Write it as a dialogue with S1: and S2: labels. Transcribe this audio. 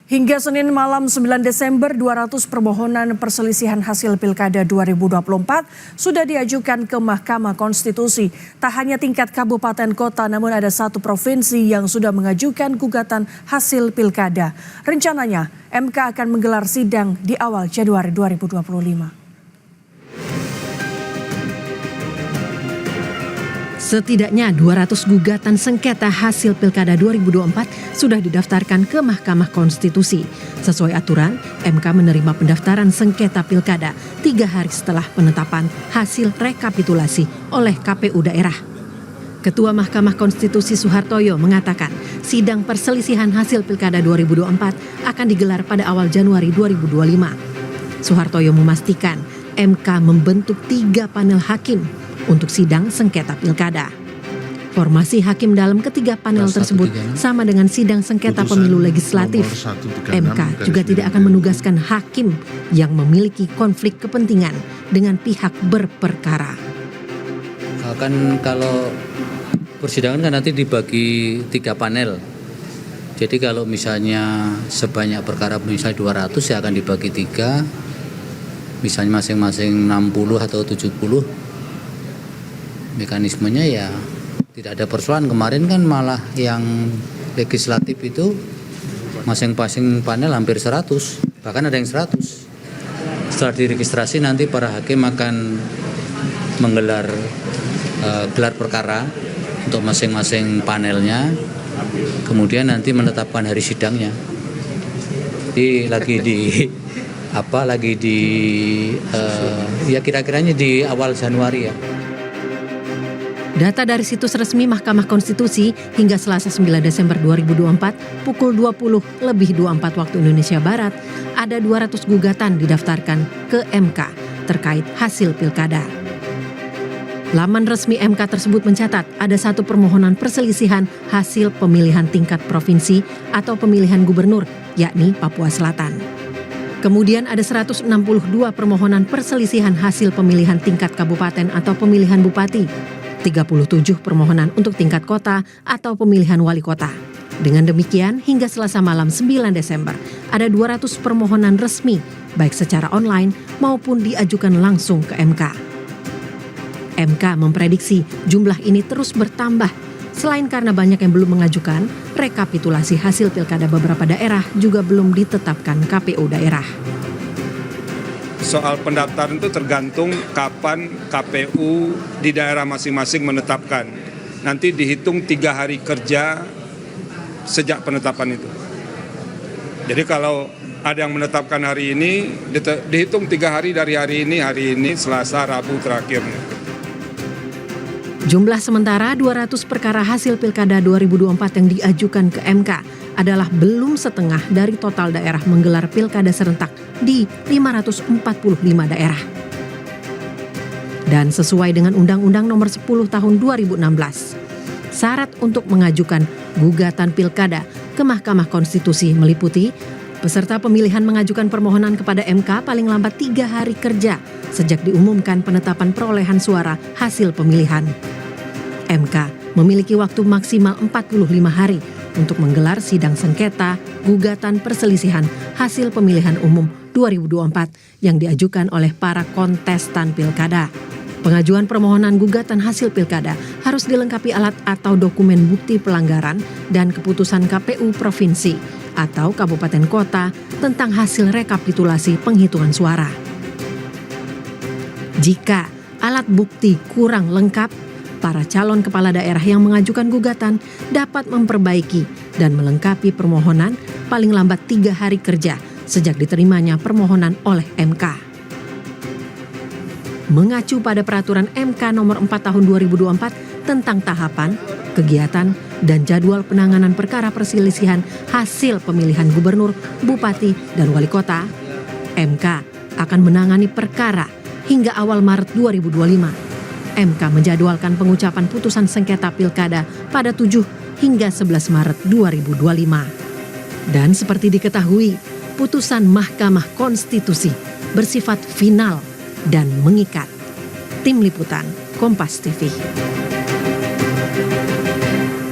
S1: Hingga Senin malam 9 Desember, 200 permohonan perselisihan hasil Pilkada 2024 sudah diajukan ke Mahkamah Konstitusi. Tak hanya tingkat kabupaten kota, namun ada satu provinsi yang sudah mengajukan gugatan hasil Pilkada. Rencananya, MK akan menggelar sidang di awal Januari 2025.
S2: Setidaknya 200 gugatan sengketa hasil Pilkada 2024 sudah didaftarkan ke Mahkamah Konstitusi. Sesuai aturan, MK menerima pendaftaran sengketa Pilkada 3 hari setelah penetapan hasil rekapitulasi oleh KPU daerah. Ketua Mahkamah Konstitusi Suhartoyo mengatakan sidang perselisihan hasil Pilkada 2024 akan digelar pada awal Januari 2025. Suhartoyo memastikan MK membentuk 3 panel hakim untuk sidang sengketa pilkada. Formasi hakim dalam ketiga panel tersebut sama dengan sidang sengketa pemilu legislatif. MK juga tidak akan menugaskan hakim yang memiliki konflik kepentingan dengan pihak berperkara.
S3: Kan kalau persidangan kan nanti dibagi 3 panel. Jadi kalau misalnya sebanyak perkara misalnya 200 ya akan dibagi 3. Misalnya masing-masing 60 atau 70. Mekanismenya ya tidak ada persoalan. Kemarin kan malah yang legislatif itu masing-masing panel hampir 100, bahkan ada yang 100. Setelah diregistrasi nanti para hakim akan menggelar gelar perkara untuk masing-masing panelnya, kemudian nanti menetapkan hari sidangnya. Jadi ya kira-kiranya di awal Januari ya.
S2: Data dari situs resmi Mahkamah Konstitusi hingga Selasa 9 Desember 2024 pukul 20:24 waktu Indonesia Barat, ada 200 gugatan didaftarkan ke MK terkait hasil pilkada. Laman resmi MK tersebut mencatat ada 1 permohonan perselisihan hasil pemilihan tingkat provinsi atau pemilihan gubernur, yakni Papua Selatan. Kemudian ada 162 permohonan perselisihan hasil pemilihan tingkat kabupaten atau pemilihan bupati. 37 permohonan untuk tingkat kota atau pemilihan wali kota. Dengan demikian, hingga Selasa malam 9 Desember, ada 200 permohonan resmi, baik secara online maupun diajukan langsung ke MK. MK memprediksi jumlah ini terus bertambah, selain karena banyak yang belum mengajukan, rekapitulasi hasil pilkada beberapa daerah juga belum ditetapkan KPU daerah.
S4: Soal pendaftaran itu tergantung kapan KPU di daerah masing-masing menetapkan. Nanti dihitung 3 hari kerja sejak penetapan itu. Jadi kalau ada yang menetapkan hari ini, dihitung 3 hari dari hari ini, Selasa, Rabu terakhirnya.
S2: Jumlah sementara 200 perkara hasil Pilkada 2024 yang diajukan ke MK adalah belum setengah dari total daerah menggelar pilkada serentak di 545 daerah. Dan sesuai dengan Undang-Undang Nomor 10 Tahun 2016, syarat untuk mengajukan gugatan pilkada ke Mahkamah Konstitusi meliputi peserta pemilihan mengajukan permohonan kepada MK paling lambat 3 hari kerja sejak diumumkan penetapan perolehan suara hasil pemilihan. MK memiliki waktu maksimal 45 hari untuk menggelar sidang sengketa gugatan perselisihan hasil pemilihan umum 2024 yang diajukan oleh para kontestan pilkada. Pengajuan permohonan gugatan hasil pilkada harus dilengkapi alat atau dokumen bukti pelanggaran dan keputusan KPU provinsi atau kabupaten kota tentang hasil rekapitulasi penghitungan suara. Jika alat bukti kurang lengkap, para calon kepala daerah yang mengajukan gugatan dapat memperbaiki dan melengkapi permohonan paling lambat 3 hari kerja sejak diterimanya permohonan oleh MK. Mengacu pada peraturan MK nomor 4 tahun 2024 tentang tahapan, kegiatan, dan jadwal penanganan perkara perselisihan hasil pemilihan gubernur, bupati, dan wali kota, MK akan menangani perkara hingga awal Maret 2025. MK menjadwalkan pengucapan putusan sengketa pilkada pada 7 hingga 11 Maret 2025. Dan seperti diketahui, putusan Mahkamah Konstitusi bersifat final dan mengikat. Tim Liputan, Kompas TV.